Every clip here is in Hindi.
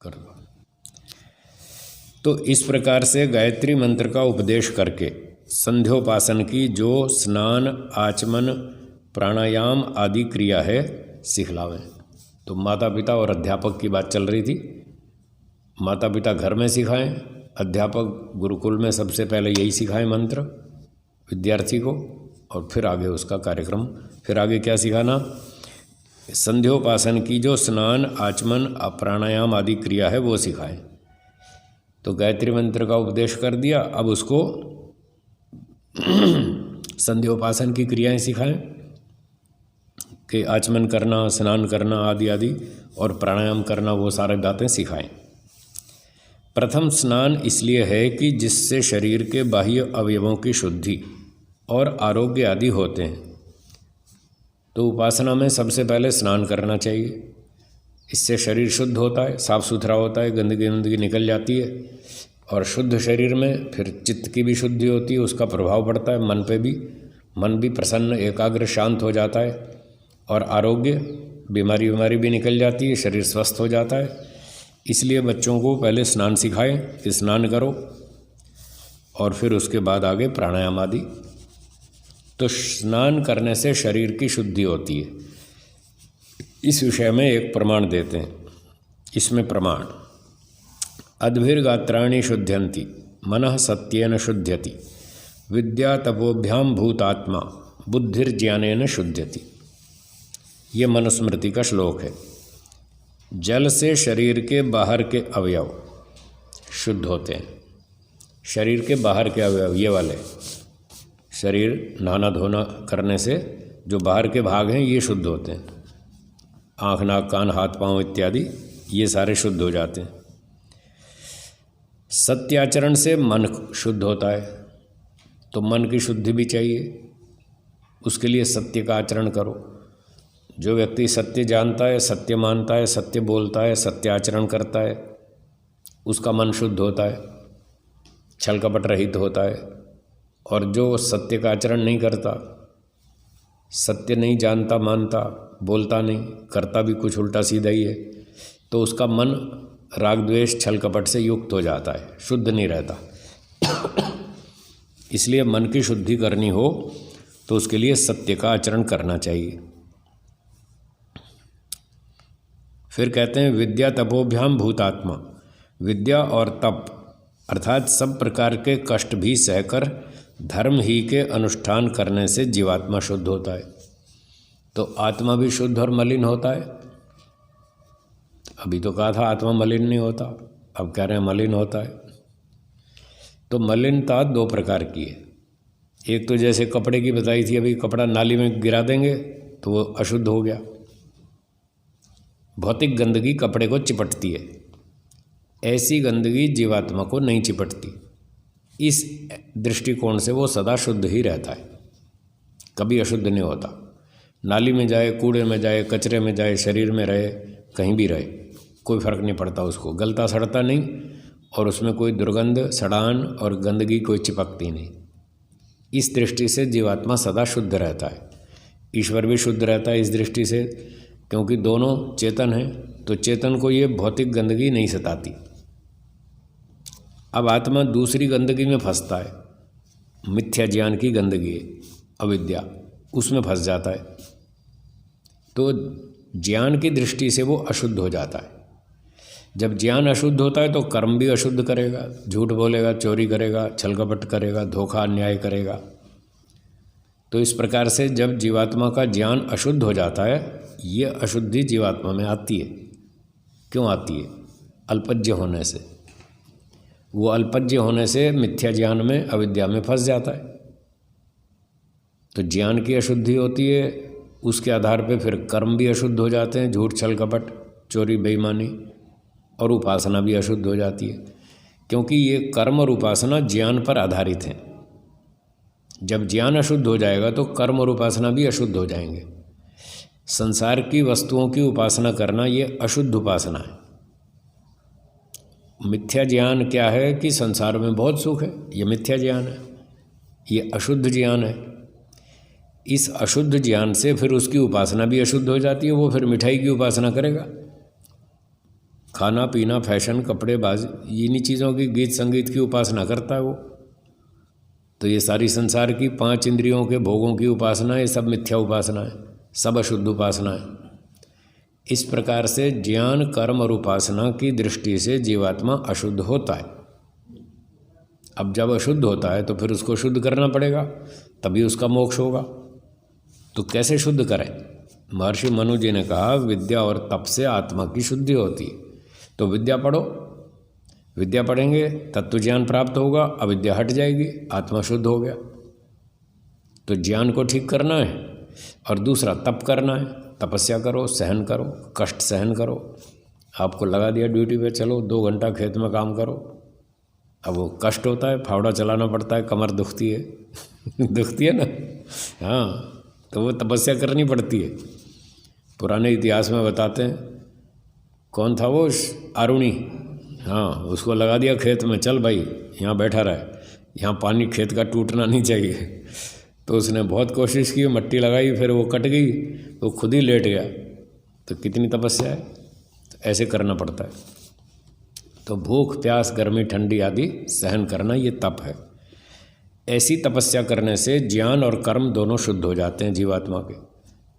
कर दो। तो इस प्रकार से गायत्री मंत्र का उपदेश करके संध्योपासन की जो स्नान, आचमन, प्राणायाम आदि क्रिया है सिखलावें। तो माता पिता और अध्यापक की बात चल रही थी। माता पिता घर में सिखाएं, अध्यापक गुरुकुल में सबसे पहले यही सिखाएं मंत्र विद्यार्थी को, और फिर आगे उसका कार्यक्रम। फिर आगे क्या सिखाना? संध्योपासन की जो स्नान, आचमन, प्राणायाम आदि क्रिया है वो सिखाएं। तो गायत्री मंत्र का उपदेश कर दिया, अब उसको संध्योपासन की क्रियाएं सिखाएं कि आचमन करना, स्नान करना आदि आदि, और प्राणायाम करना, वो सारे बातें सिखाएं। प्रथम स्नान इसलिए है कि जिससे शरीर के बाह्य अवयवों की शुद्धि और आरोग्य आदि होते हैं। तो उपासना में सबसे पहले स्नान करना चाहिए। इससे शरीर शुद्ध होता है, साफ सुथरा होता है, गंदगी निकल जाती है, और शुद्ध शरीर में फिर चित्त की भी शुद्धि होती है, उसका प्रभाव पड़ता है मन पे भी। मन भी प्रसन्न, एकाग्र, शांत हो जाता है, और आरोग्य, बीमारी भी निकल जाती है, शरीर स्वस्थ हो जाता है। इसलिए बच्चों को पहले स्नान सिखाएं कि स्नान करो, और फिर उसके बाद आगे प्राणायाम आदि। तो स्नान करने से शरीर की शुद्धि होती है। इस विषय में एक प्रमाण देते हैं। इसमें प्रमाण, अद्भिर्गात्राणि शुद्ध्यन्ति मनः सत्येन शुद्ध्यति विद्या तपोभ्याम भूतात्मा बुद्धिर्ज्ञानेन शुद्ध्यति। ये मनुस्मृति का श्लोक है। जल से शरीर के बाहर के अवयव शुद्ध होते हैं। शरीर के बाहर के अवयव ये वाले, शरीर नहाना धोना करने से जो बाहर के भाग हैं ये शुद्ध होते हैं। आँख, नाक, कान, हाथ, पाँव इत्यादि ये सारे शुद्ध हो जाते हैं। सत्याचरण से मन शुद्ध होता है, तो मन की शुद्धि भी चाहिए। उसके लिए सत्य का आचरण करो। जो व्यक्ति सत्य जानता है, सत्य मानता है, सत्य बोलता है, सत्य आचरण करता है, उसका मन शुद्ध होता है, छल कपट रहित होता है। और जो सत्य का आचरण नहीं करता, सत्य नहीं जानता, मानता, बोलता नहीं, करता भी कुछ उल्टा सीधा ही है, तो उसका मन राग द्वेष छल कपट से युक्त हो जाता है, शुद्ध नहीं रहता। इसलिए मन की शुद्धि करनी हो तो उसके लिए सत्य का आचरण करना चाहिए। फिर कहते हैं विद्या तपोभ्याम भूतात्मा। विद्या और तप अर्थात सब प्रकार के कष्ट भी सहकर धर्म ही के अनुष्ठान करने से जीवात्मा शुद्ध होता है। तो आत्मा भी शुद्ध और मलिन होता है। अभी तो कहा था आत्मा मलिन नहीं होता, अब कह रहे हैं मलिन होता है। तो मलिनता दो प्रकार की है। एक तो जैसे कपड़े की बताई थी अभी, कपड़ा नाली में गिरा देंगे तो वो अशुद्ध हो गया। भौतिक गंदगी कपड़े को चिपटती है, ऐसी गंदगी जीवात्मा को नहीं चिपटती। इस दृष्टिकोण से वो सदा शुद्ध ही रहता है, कभी अशुद्ध नहीं होता। नाली में जाए, कूड़े में जाए, कचरे में जाए, शरीर में रहे, कहीं भी रहे, कोई फर्क नहीं पड़ता उसको, गलता सड़ता नहीं, और उसमें कोई दुर्गंध, सड़ान और गंदगी कोई चिपकती नहीं। इस दृष्टि से जीवात्मा सदा शुद्ध रहता है। ईश्वर भी शुद्ध रहता है इस दृष्टि से, क्योंकि दोनों चेतन हैं, तो चेतन को ये भौतिक गंदगी नहीं सताती। अब आत्मा दूसरी गंदगी में फंसता है, मिथ्या ज्ञान की गंदगी, अविद्या, उसमें फंस जाता है। तो ज्ञान की दृष्टि से वो अशुद्ध हो जाता है। जब ज्ञान अशुद्ध होता है तो कर्म भी अशुद्ध करेगा, झूठ बोलेगा, चोरी करेगा, छल कपट करेगा, धोखा अन्याय करेगा। तो इस प्रकार से जब जीवात्मा का ज्ञान अशुद्ध हो जाता है, ये अशुद्धि जीवात्मा में आती है। क्यों आती है? अल्पज्ञ होने से। वो अल्पज्ञ होने से मिथ्या ज्ञान में, अविद्या में फंस जाता है। तो ज्ञान की अशुद्धि होती है, उसके आधार पे फिर कर्म भी अशुद्ध हो जाते हैं, झूठ, छल कपट, चोरी, बेईमानी, और उपासना भी अशुद्ध हो जाती है, क्योंकि ये कर्म और उपासना ज्ञान पर आधारित हैं। जब ज्ञान अशुद्ध हो जाएगा तो कर्म और उपासना भी अशुद्ध हो जाएंगे। संसार की वस्तुओं की उपासना करना ये अशुद्ध उपासना है। मिथ्या ज्ञान क्या है कि संसार में बहुत सुख है, ये मिथ्या ज्ञान है, ये अशुद्ध ज्ञान है। इस अशुद्ध ज्ञान से फिर उसकी उपासना भी अशुद्ध हो जाती है। वो फिर मिठाई की उपासना करेगा, खाना पीना, फैशन, कपड़ेबाजी, इन्हीं चीज़ों की, गीत संगीत की उपासना करता है वो। तो ये सारी संसार की 5 इंद्रियों के भोगों की उपासना, ये सब मिथ्या उपासना है, सब अशुद्ध उपासना है। इस प्रकार से ज्ञान, कर्म और उपासना की दृष्टि से जीवात्मा अशुद्ध होता है। अब जब अशुद्ध होता है तो फिर उसको शुद्ध करना पड़ेगा, तभी उसका मोक्ष होगा। तो कैसे शुद्ध करें? महर्षि मनु जी ने कहा विद्या और तप से आत्मा की शुद्धि होती है। तो विद्या पढ़ो, विद्या पढ़ेंगे तत्व ज्ञान प्राप्त होगा, अविद्या हट जाएगी, आत्मा शुद्ध हो गया। तो ज्ञान को ठीक करना है और दूसरा तप करना है, तपस्या करो, सहन करो, कष्ट सहन करो। आपको लगा दिया ड्यूटी पे, चलो 2 घंटा खेत में काम करो। अब वो कष्ट होता है, फावड़ा चलाना पड़ता है, कमर दुखती है दुखती है ना, हाँ, तो वो तपस्या करनी पड़ती है। पुराने इतिहास में बताते हैं, कौन था वो, आरुणी, हाँ, उसको लगा दिया खेत में, चल भाई यहाँ बैठा रहे, यहाँ पानी खेत का टूटना नहीं चाहिए। तो उसने बहुत कोशिश की, मट्टी लगाई, फिर वो कट गई, तो खुद ही लेट गया। तो कितनी तपस्या है, तो ऐसे करना पड़ता है। तो भूख, प्यास, गर्मी, ठंडी आदि सहन करना, ये तप है। ऐसी तपस्या करने से ज्ञान और कर्म दोनों शुद्ध हो जाते हैं जीवात्मा के।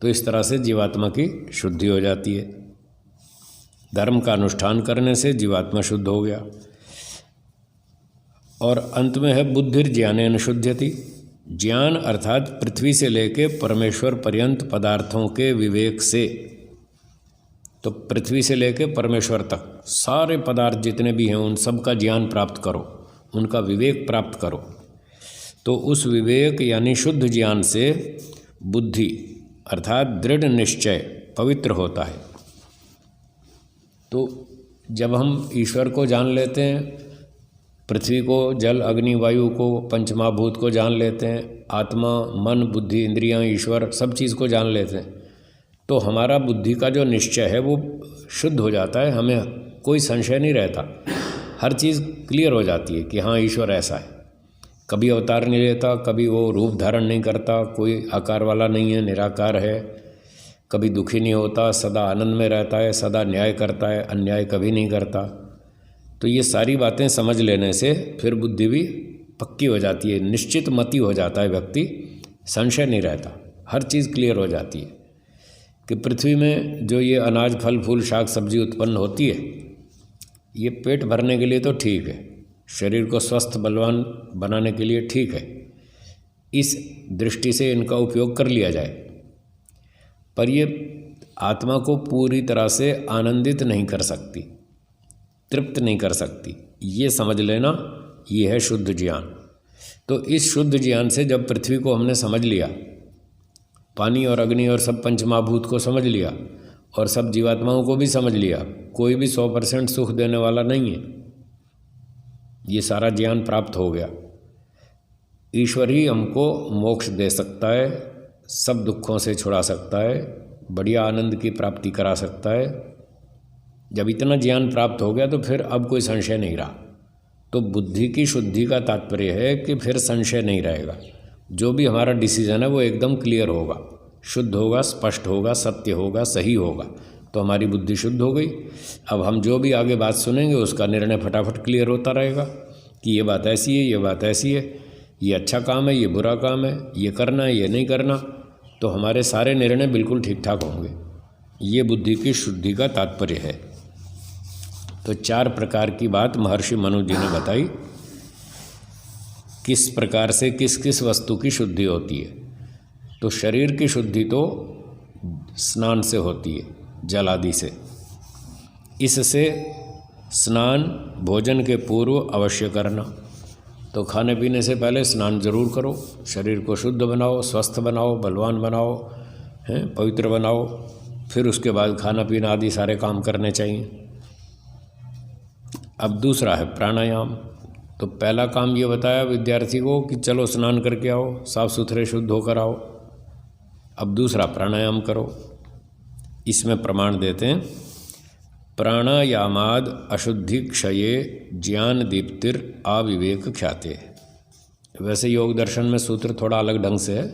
तो इस तरह से जीवात्मा की शुद्धि हो जाती है। धर्म का अनुष्ठान करने से जीवात्मा शुद्ध हो गया। और अंत में है बुद्धिर्ज्ञानेन शुध्यति। ज्ञान अर्थात पृथ्वी से लेके परमेश्वर पर्यंत पदार्थों के विवेक से, तो पृथ्वी से लेके परमेश्वर तक सारे पदार्थ जितने भी हैं उन सब का ज्ञान प्राप्त करो, उनका विवेक प्राप्त करो। तो उस विवेक यानी शुद्ध ज्ञान से बुद्धि अर्थात दृढ़ निश्चय पवित्र होता है। तो जब हम ईश्वर को जान लेते हैं, पृथ्वी को, जल, अग्नि, वायु को, पंचमहाभूत को जान लेते हैं, आत्मा, मन, बुद्धि, इंद्रियां, ईश्वर, सब चीज़ को जान लेते हैं, तो हमारा बुद्धि का जो निश्चय है वो शुद्ध हो जाता है। हमें कोई संशय नहीं रहता, हर चीज़ क्लियर हो जाती है कि हाँ ईश्वर ऐसा है। कभी अवतार नहीं लेता, कभी वो रूप धारण नहीं करता, कोई आकार वाला नहीं है, निराकार है, कभी दुखी नहीं होता, सदा आनंद में रहता है, सदा न्याय करता है, अन्याय कभी नहीं करता। तो ये सारी बातें समझ लेने से फिर बुद्धि भी पक्की हो जाती है, निश्चित मति हो जाता है व्यक्ति, संशय नहीं रहता, हर चीज़ क्लियर हो जाती है कि पृथ्वी में जो ये अनाज, फल फूल, शाक सब्जी उत्पन्न होती है, ये पेट भरने के लिए तो ठीक है, शरीर को स्वस्थ बलवान बनाने के लिए ठीक है, इस दृष्टि से इनका उपयोग कर लिया जाए। पर ये आत्मा को पूरी तरह से आनंदित नहीं कर सकती, तृप्त नहीं कर सकती, ये समझ लेना, ये है शुद्ध ज्ञान। तो इस शुद्ध ज्ञान से जब पृथ्वी को हमने समझ लिया, पानी और अग्नि और सब पंचमहाभूत को समझ लिया और सब जीवात्माओं को भी समझ लिया, कोई भी 100% सुख देने वाला नहीं है, ये सारा ज्ञान प्राप्त हो गया। ईश्वर ही हमको मोक्ष दे सकता है, सब दुखों से छुड़ा सकता है, बढ़िया आनंद की प्राप्ति करा सकता है। जब इतना ज्ञान प्राप्त हो गया तो फिर अब कोई संशय नहीं रहा। तो बुद्धि की शुद्धि का तात्पर्य है कि फिर संशय नहीं रहेगा, जो भी हमारा डिसीजन है वो एकदम क्लियर होगा, शुद्ध होगा, स्पष्ट होगा, सत्य होगा, सही होगा। तो हमारी बुद्धि शुद्ध हो गई। अब हम जो भी आगे बात सुनेंगे उसका निर्णय फटाफट क्लियर होता रहेगा कि ये बात ऐसी है, ये बात ऐसी है, ये अच्छा काम है, ये बुरा काम है, ये करना है, ये नहीं करना। तो हमारे सारे निर्णय बिल्कुल ठीक ठाक होंगे। ये बुद्धि की शुद्धि का तात्पर्य है। तो 4 प्रकार की बात महर्षि मनु जी ने बताई, किस प्रकार से किस किस वस्तु की शुद्धि होती है। तो शरीर की शुद्धि तो स्नान से होती है, जल आदि से। इससे स्नान भोजन के पूर्व अवश्य करना। तो खाने पीने से पहले स्नान जरूर करो, शरीर को शुद्ध बनाओ, स्वस्थ बनाओ, बलवान बनाओ, हैं, पवित्र बनाओ। फिर उसके बाद खाना पीना आदि सारे काम करने चाहिए। अब दूसरा है प्राणायाम। तो पहला काम ये बताया विद्यार्थी को कि चलो स्नान करके आओ, साफ सुथरे शुद्ध होकर आओ। अब दूसरा प्राणायाम करो। इसमें प्रमाण देते हैं, प्राणायामाद अशुद्धि क्षये ज्ञान दीप्तिर अविवेक ख्याते। वैसे योग दर्शन में सूत्र थोड़ा अलग ढंग से है,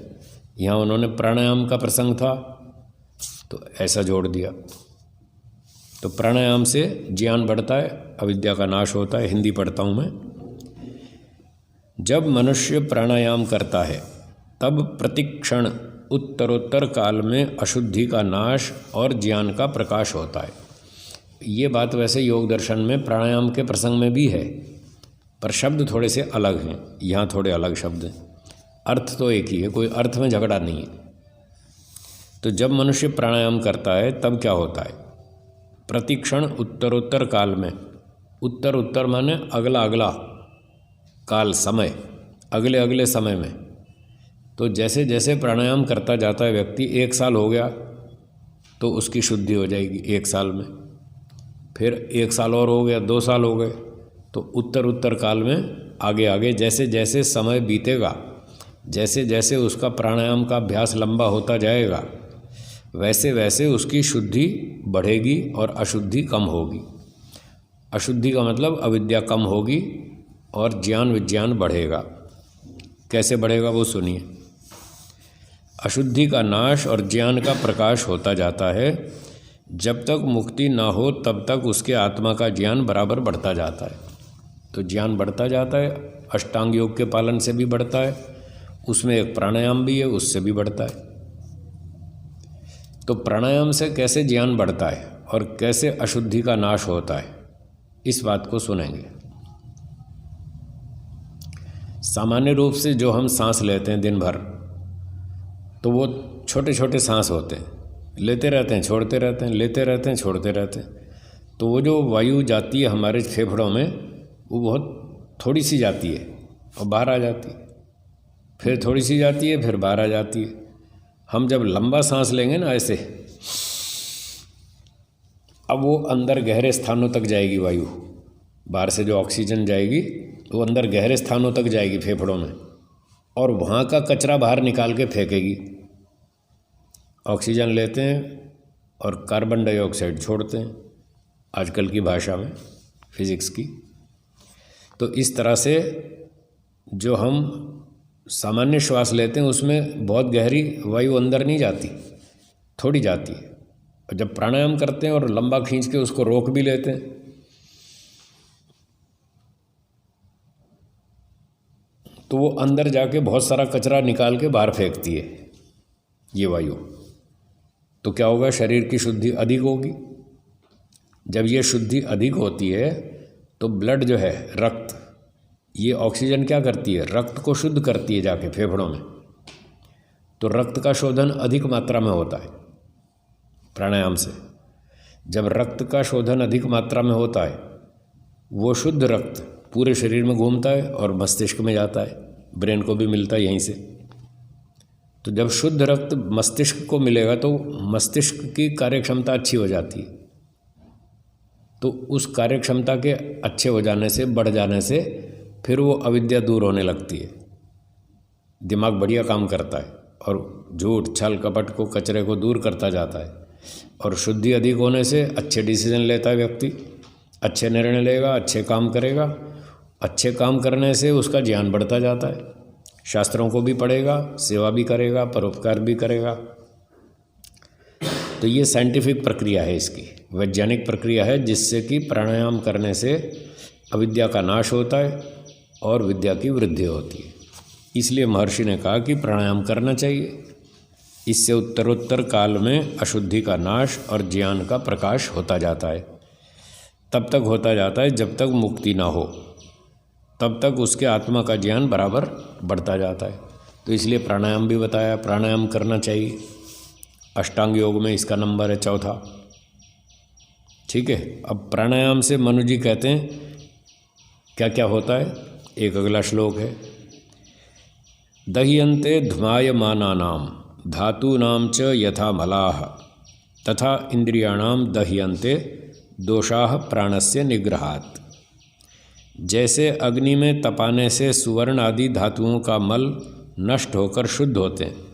यहाँ उन्होंने प्राणायाम का प्रसंग था तो ऐसा जोड़ दिया। तो प्राणायाम से ज्ञान बढ़ता है, अविद्या का नाश होता है। हिंदी पढ़ता हूँ मैं। जब मनुष्य प्राणायाम करता है तब प्रतिक्षण उत्तरोत्तर काल में अशुद्धि का नाश और ज्ञान का प्रकाश होता है। ये बात वैसे योग दर्शन में प्राणायाम के प्रसंग में भी है, पर शब्द थोड़े से अलग हैं। यहाँ थोड़े अलग शब्द हैं, अर्थ तो एक ही है, कोई अर्थ में झगड़ा नहीं है। तो जब मनुष्य प्राणायाम करता है तब क्या होता है? प्रतिक्षण उत्तरोत्तर काल में, उत्तर उत्तर माने अगला अगला काल, समय, अगले अगले समय में। तो जैसे जैसे प्राणायाम करता जाता है व्यक्ति, 1 साल हो गया तो उसकी शुद्धि हो जाएगी 1 साल में, फिर 1 साल और हो गया, 2 साल हो गए, तो उत्तर उत्तर काल में आगे आगे जैसे जैसे समय बीतेगा, जैसे जैसे उसका प्राणायाम का अभ्यास लंबा होता जाएगा, वैसे वैसे उसकी शुद्धि बढ़ेगी और अशुद्धि कम होगी। अशुद्धि का मतलब अविद्या कम होगी और ज्ञान विज्ञान बढ़ेगा। कैसे बढ़ेगा वो सुनिए। अशुद्धि का नाश और ज्ञान का प्रकाश होता जाता है। जब तक मुक्ति ना हो तब तक उसके आत्मा का ज्ञान बराबर बढ़ता जाता है। तो ज्ञान बढ़ता जाता है, अष्टांग योग के पालन से भी बढ़ता है, उसमें एक प्राणायाम भी है, उससे भी बढ़ता है। तो प्राणायाम से कैसे ज्ञान बढ़ता है और कैसे अशुद्धि का नाश होता है, इस बात को सुनेंगे। सामान्य रूप से जो हम सांस लेते हैं दिन भर, तो वो छोटे छोटे सांस होते हैं, लेते रहते हैं छोड़ते रहते हैं, लेते रहते हैं छोड़ते रहते हैं। तो वो जो वायु जाती है हमारे फेफड़ों में, वो बहुत थोड़ी सी जाती है और बाहर आ जाती है, फिर थोड़ी सी जाती है, फिर बाहर आ जाती है। हम जब लंबा सांस लेंगे ना ऐसे, अब वो अंदर गहरे स्थानों तक जाएगी वायु, बाहर से जो ऑक्सीजन जाएगी वो अंदर गहरे स्थानों तक जाएगी फेफड़ों में, और वहाँ का कचरा बाहर निकाल के फेंकेगी। ऑक्सीजन लेते हैं और कार्बन डाइऑक्साइड छोड़ते हैं, आजकल की भाषा में, फिजिक्स की। तो इस तरह से जो हम सामान्य श्वास लेते हैं उसमें बहुत गहरी वायु अंदर नहीं जाती, थोड़ी जाती है। और जब प्राणायाम करते हैं और लंबा खींच के उसको रोक भी लेते हैं, तो वो अंदर जाके बहुत सारा कचरा निकाल के बाहर फेंकती है ये वायु। तो क्या होगा? शरीर की शुद्धि अधिक होगी। जब ये शुद्धि अधिक होती है तो ब्लड जो है, रक्त, ये ऑक्सीजन क्या करती है? रक्त को शुद्ध करती है जाके फेफड़ों में। तो रक्त का शोधन अधिक मात्रा में होता है प्राणायाम से। जब रक्त का शोधन अधिक मात्रा में होता है, वो शुद्ध रक्त पूरे शरीर में घूमता है और मस्तिष्क में जाता है, ब्रेन को भी मिलता है यहीं से। तो जब शुद्ध रक्त मस्तिष्क को मिलेगा तो मस्तिष्क की कार्यक्षमता अच्छी हो जाती है। तो उस कार्यक्षमता के अच्छे हो जाने से, बढ़ जाने से, फिर वो अविद्या दूर होने लगती है। दिमाग बढ़िया काम करता है और झूठ, छल, कपट को, कचरे को दूर करता जाता है। और शुद्धि अधिक होने से अच्छे डिसीजन लेता है व्यक्ति, अच्छे निर्णय लेगा, अच्छे काम करेगा। अच्छे काम करने से उसका ज्ञान बढ़ता जाता है, शास्त्रों को भी पढ़ेगा, सेवा भी करेगा, परोपकार भी करेगा। तो ये साइंटिफिक प्रक्रिया है, इसकी वैज्ञानिक प्रक्रिया है, जिससे कि प्राणायाम करने से अविद्या का नाश होता है और विद्या की वृद्धि होती है। इसलिए महर्षि ने कहा कि प्राणायाम करना चाहिए। इससे उत्तरोत्तर काल में अशुद्धि का नाश और ज्ञान का प्रकाश होता जाता है। तब तक होता जाता है जब तक मुक्ति ना हो, तब तक उसके आत्मा का ज्ञान बराबर बढ़ता जाता है। तो इसलिए प्राणायाम भी बताया, प्राणायाम करना चाहिए। अष्टांग योग में इसका नंबर है 4। ठीक है। अब प्राणायाम से मनु जी कहते हैं क्या क्या होता है, एक अगला श्लोक है। दह्यन्ते धूमायमानानां धातूनां च यथा मलाः तथा इंद्रियाणां दह्यन्ते दोषाः प्राणस्य निग्रहात्। जैसे अग्नि में तपाने से सुवर्ण आदि धातुओं का मल नष्ट होकर शुद्ध होते हैं।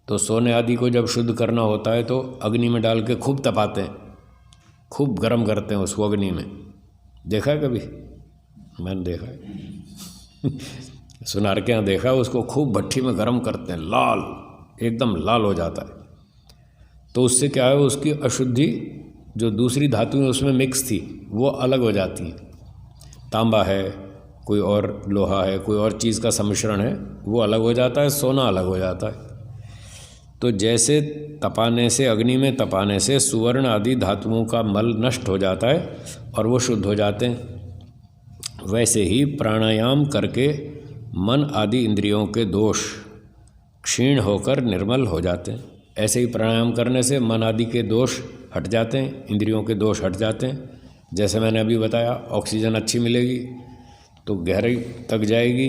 तो सोने आदि को जब शुद्ध करना होता है तो अग्नि में डाल के खूब तपाते हैं, खूब गर्म करते हैं उसको अग्नि में। देखा है कभी? मैंने देखा है सुनार के यहाँ देखा, उसको खूब भट्ठी में गर्म करते हैं, लाल, एकदम लाल हो जाता है। तो उससे क्या है, उसकी अशुद्धि जो दूसरी धातुएं उसमें मिक्स थी वो अलग हो जाती हैं। तांबा है, कोई और लोहा है, कोई और चीज़ का सम्मिश्रण है, वो अलग हो जाता है, सोना अलग हो जाता है। तो जैसे तपाने से, अग्नि में तपाने से सुवर्ण आदि धातुओं का मल नष्ट हो जाता है और वो शुद्ध हो जाते हैं, वैसे ही प्राणायाम करके मन आदि इंद्रियों के दोष क्षीण होकर निर्मल हो जाते हैं। ऐसे ही प्राणायाम करने से मन आदि के दोष हट जाते हैं, इंद्रियों के दोष हट जाते हैं। जैसे मैंने अभी बताया, ऑक्सीजन अच्छी मिलेगी तो गहराई तक जाएगी,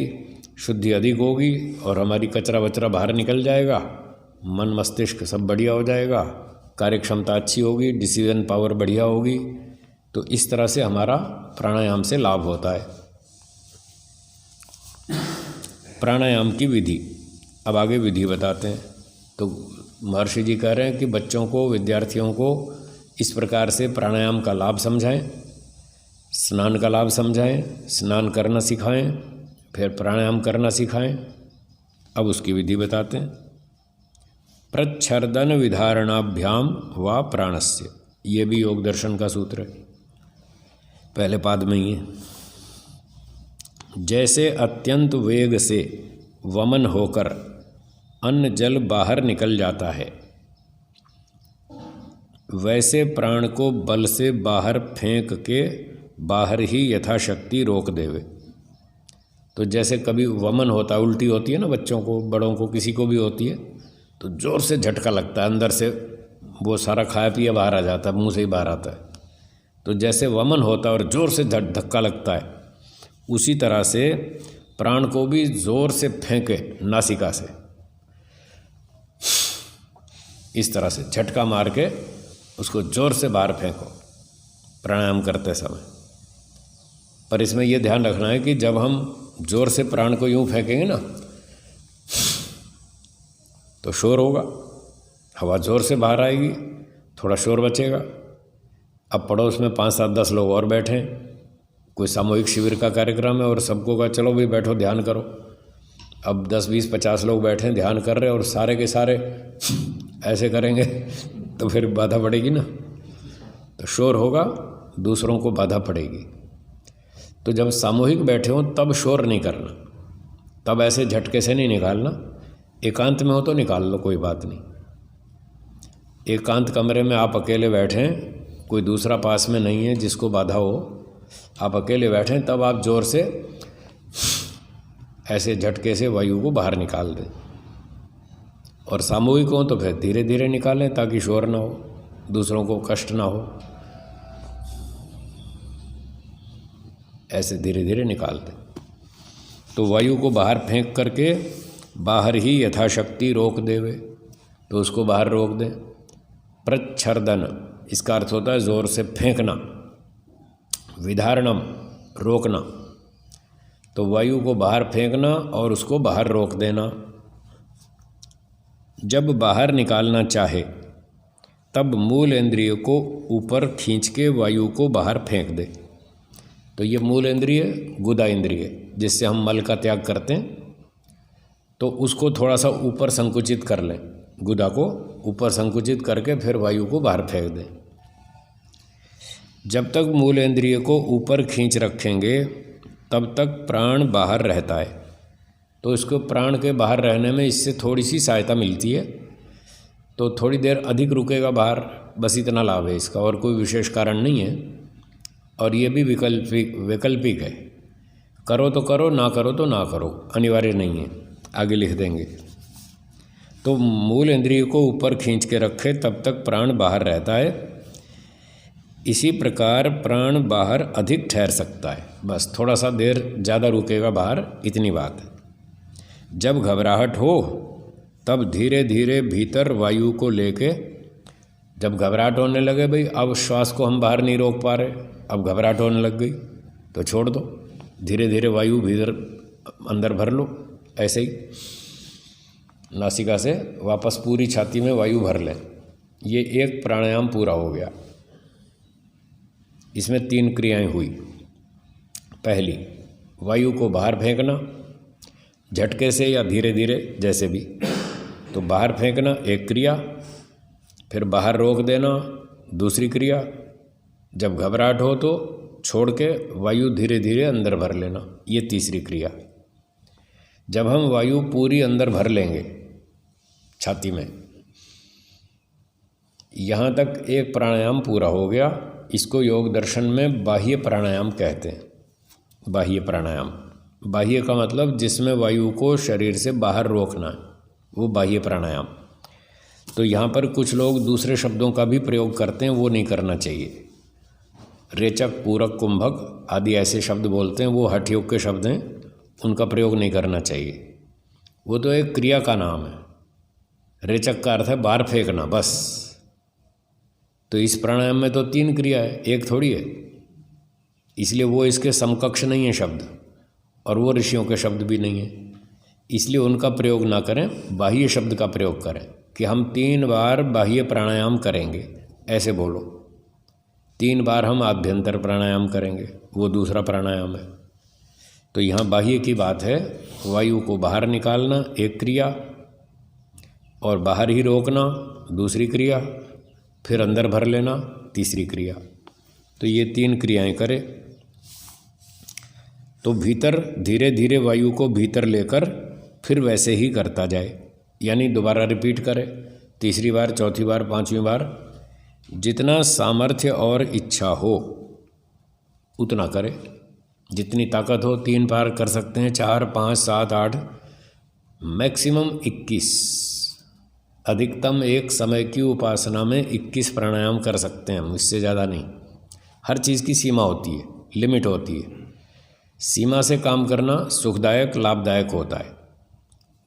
शुद्धि अधिक होगी और हमारी कचरा वचरा बाहर निकल जाएगा, मन मस्तिष्क सब बढ़िया हो जाएगा, कार्य क्षमता अच्छी होगी, डिसीजन पावर बढ़िया होगी। तो इस तरह से हमारा प्राणायाम से लाभ होता है। प्राणायाम की विधि, अब आगे विधि बताते हैं। तो महर्षि जी कह रहे हैं कि बच्चों को, विद्यार्थियों को इस प्रकार से प्राणायाम का लाभ समझाएं, स्नान का लाभ समझाएं, स्नान करना सिखाएं, फिर प्राणायाम करना सिखाएं। अब उसकी विधि बताते हैं। प्रच्छर्दन विधारणाभ्याम व प्राणस्य, ये भी योग दर्शन का सूत्र है, पहले पाद में ही है। जैसे अत्यंत वेग से वमन होकर अन्न जल बाहर निकल जाता है, वैसे प्राण को बल से बाहर फेंक के बाहर ही यथाशक्ति रोक देवे। तो जैसे कभी वमन होता है, उल्टी होती है ना, बच्चों को, बड़ों को, किसी को भी होती है, तो जोर से झटका लगता है, अंदर से वो सारा खाया पिया बाहर आ जाता है, मुंह से ही बाहर आता है। तो जैसे वमन होता है और जोर से धक्का लगता है, उसी तरह से प्राण को भी जोर से फेंके नासिका से, इस तरह से झटका मार के उसको जोर से बाहर फेंको प्राणायाम करते समय। पर इसमें यह ध्यान रखना है कि जब हम जोर से प्राण को यूं फेंकेंगे ना तो शोर होगा, हवा जोर से बाहर आएगी, थोड़ा शोर बचेगा। अब पड़ोस में 5, 7, 10 लोग और बैठे हैं, कोई सामूहिक शिविर का कार्यक्रम है और सबको कहा चलो भाई बैठो ध्यान करो। अब 10, 20, 50 लोग बैठे हैं, ध्यान कर रहे हैं और सारे के सारे ऐसे करेंगे तो फिर बाधा पड़ेगी ना, तो शोर होगा, दूसरों को बाधा पड़ेगी। तो जब सामूहिक बैठे हों तब शोर नहीं करना, तब ऐसे झटके से नहीं निकालना। एकांत में हो तो निकाल लो, कोई बात नहीं। एकांत कमरे में आप अकेले बैठें, कोई दूसरा पास में नहीं है जिसको बाधा हो, आप अकेले बैठें, तब आप जोर से ऐसे झटके से वायु को बाहर निकाल दें। और सामूहिक हो तो फिर धीरे धीरे निकालें ताकि शोर ना हो, दूसरों को कष्ट ना हो, ऐसे धीरे धीरे निकाल दें। तो वायु को बाहर फेंक करके बाहर ही यथाशक्ति रोक देवे, तो उसको बाहर रोक दें। प्रच्छर्दन, इसका अर्थ होता है जोर से फेंकना, विधारणम रोकना, तो वायु को बाहर फेंकना और उसको बाहर रोक देना। जब बाहर निकालना चाहे तब मूल इंद्रिय को ऊपर खींच के वायु को बाहर फेंक दे। तो ये मूल इंद्रिय, गुदा इंद्रिय, जिससे हम मल का त्याग करते हैं, तो उसको थोड़ा सा ऊपर संकुचित कर लें, गुदा को ऊपर संकुचित करके फिर वायु को बाहर फेंक दें। जब तक मूल इंद्रिय को ऊपर खींच रखेंगे तब तक प्राण बाहर रहता है। तो इसको प्राण के बाहर रहने में इससे थोड़ी सी सहायता मिलती है, तो थोड़ी देर अधिक रुकेगा बाहर, बस इतना लाभ है इसका, और कोई विशेष कारण नहीं है। और ये भी वैकल्पिक है, करो तो करो, ना करो तो ना करो, अनिवार्य नहीं है, आगे लिख देंगे। तो मूल इंद्रिय को ऊपर खींच के रखे तब तक प्राण बाहर रहता है। इसी प्रकार प्राण बाहर अधिक ठहर सकता है, बस थोड़ा सा देर ज़्यादा रुकेगा बाहर, इतनी बात है। जब घबराहट हो तब धीरे धीरे भीतर वायु को लेके, जब घबराहट होने लगे, भाई अब श्वास को हम बाहर नहीं रोक पा रहे, अब घबराहट होने लग गई, तो छोड़ दो, धीरे धीरे वायु भीतर अंदर भर लो, ऐसे ही नासिका से वापस पूरी छाती में वायु भर लें। ये एक प्राणायाम पूरा हो गया। इसमें 3 क्रियाएं हुई। पहली, वायु को बाहर फेंकना, झटके से या धीरे धीरे जैसे भी, तो बाहर फेंकना एक क्रिया। फिर बाहर रोक देना, दूसरी क्रिया। जब घबराहट हो तो छोड़ के वायु धीरे धीरे अंदर भर लेना, ये तीसरी क्रिया। जब हम वायु पूरी अंदर भर लेंगे छाती में, यहाँ तक एक प्राणायाम पूरा हो गया। इसको योग दर्शन में बाह्य प्राणायाम कहते हैं। बाह्य प्राणायाम, बाह्य का मतलब जिसमें वायु को शरीर से बाहर रोकना है, वो बाह्य प्राणायाम। तो यहाँ पर कुछ लोग दूसरे शब्दों का भी प्रयोग करते हैं, वो नहीं करना चाहिए। रेचक, पूरक, कुंभक आदि ऐसे शब्द बोलते हैं, वो हठ योग के शब्द हैं, उनका प्रयोग नहीं करना चाहिए। वो तो एक क्रिया का नाम है। रेचक का अर्थ है बाहर फेंकना, बस। तो इस प्राणायाम में तो 3 क्रिया है, एक थोड़ी है, इसलिए वो इसके समकक्ष नहीं है शब्द, और वो ऋषियों के शब्द भी नहीं है, इसलिए उनका प्रयोग ना करें, बाह्य शब्द का प्रयोग करें कि हम 3 बार बाह्य प्राणायाम करेंगे, ऐसे बोलो। 3 बार हम आभ्यंतर प्राणायाम करेंगे, वो दूसरा प्राणायाम है। तो यहाँ बाह्य की बात है, वायु को बाहर निकालना एक क्रिया, और बाहर ही रोकना दूसरी क्रिया, फिर अंदर भर लेना तीसरी क्रिया। तो ये 3 क्रियाएं करें। तो भीतर धीरे धीरे वायु को भीतर लेकर फिर वैसे ही करता जाए, यानी दोबारा रिपीट करे, तीसरी बार, चौथी बार, 5वीं बार। जितना सामर्थ्य और इच्छा हो उतना करे, जितनी ताकत हो। 3 बार कर सकते हैं, 4, 5, 7, 8, मैक्सिमम 21। अधिकतम एक समय की उपासना में 21 प्राणायाम कर सकते हैं हम, इससे ज़्यादा नहीं। हर चीज़ की सीमा होती है, लिमिट होती है। सीमा से काम करना सुखदायक, लाभदायक होता है।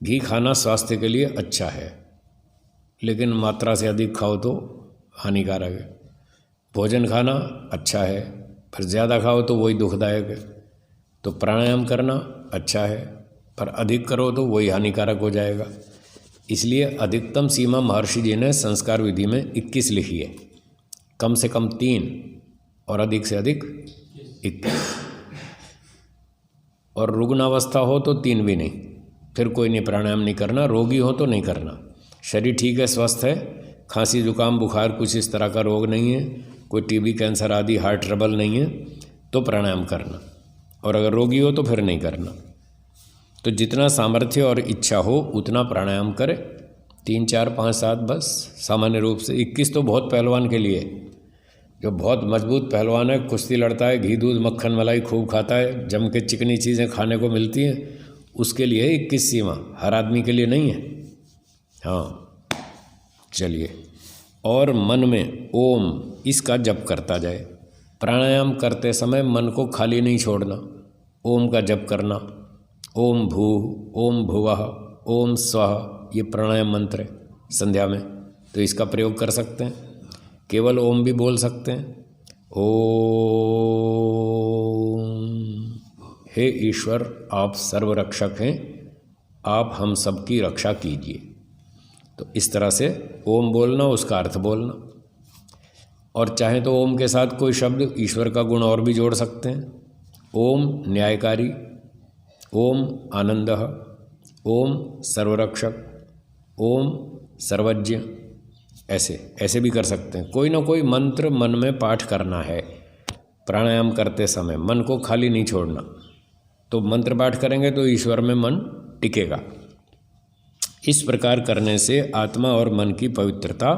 घी खाना स्वास्थ्य के लिए अच्छा है, लेकिन मात्रा से अधिक खाओ तो हानिकारक है। भोजन खाना अच्छा है, पर ज़्यादा खाओ तो वही दुखदायक है। तो प्राणायाम करना अच्छा है, पर अधिक करो तो वही हानिकारक हो जाएगा। इसलिए अधिकतम सीमा महर्षि जी ने संस्कार विधि में 21 लिखी है, कम से कम 3 और अधिक से अधिक 21। और रुग्णावस्था हो तो 3 भी नहीं, फिर कोई नहीं, प्राणायाम नहीं करना। रोगी हो तो नहीं करना। शरीर ठीक है, स्वस्थ है, खांसी जुकाम बुखार कुछ इस तरह का रोग नहीं है, कोई टीबी कैंसर आदि हार्ट ट्रबल नहीं है, तो प्राणायाम करना। और अगर रोगी हो तो फिर नहीं करना। तो जितना सामर्थ्य और इच्छा हो उतना प्राणायाम करें, 3, 4, 5, 7 बस सामान्य रूप से। 21 तो बहुत पहलवान के लिए, जो बहुत मजबूत पहलवान है, कुश्ती लड़ता है, घी दूध मक्खन मलाई खूब खाता है, जम के चिकनी चीज़ें खाने को मिलती हैं, उसके लिए 21 सीमा, हर आदमी के लिए नहीं है। हाँ, चलिए। और मन में ओम इसका जप करता जाए। प्राणायाम करते समय मन को खाली नहीं छोड़ना, ओम का जप करना। ओम भूः, ओम भुवः, ओम स्वः, ये प्राणायाम मंत्र है संध्या में, तो इसका प्रयोग कर सकते हैं। केवल ओम भी बोल सकते हैं। ओम, हे ईश्वर आप सर्वरक्षक हैं, आप हम सबकी रक्षा कीजिए। तो इस तरह से ओम बोलना, उसका अर्थ बोलना। और चाहे तो ओम के साथ कोई शब्द ईश्वर का गुण और भी जोड़ सकते हैं। ओम न्यायकारी, ओम आनंदः, ओम सर्वरक्षक, ओम सर्वज्ञ, ऐसे भी कर सकते हैं। कोई ना कोई मंत्र मन में पाठ करना है प्राणायाम करते समय, मन को खाली नहीं छोड़ना। तो मंत्र पाठ करेंगे तो ईश्वर में मन टिकेगा। इस प्रकार करने से आत्मा और मन की पवित्रता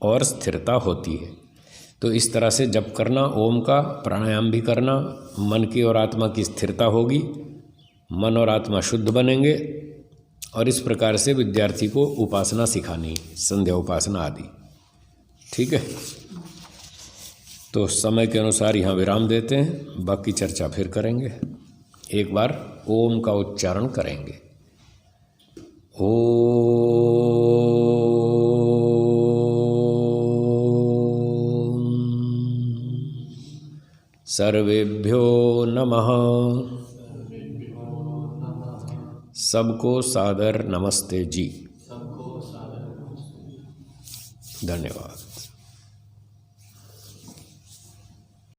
और स्थिरता होती है। तो इस तरह से जप करना, ओम का प्राणायाम भी करना, मन की और आत्मा की स्थिरता होगी, मन और आत्मा शुद्ध बनेंगे। और इस प्रकार से विद्यार्थी को उपासना सिखानी, संध्या उपासना आदि। ठीक है, तो समय के अनुसार यहाँ विराम देते हैं, बाकी चर्चा फिर करेंगे। एक बार ओम का उच्चारण करेंगे। ओम सर्वेभ्यो नमः। सबको सादर नमस्ते जी। धन्यवाद।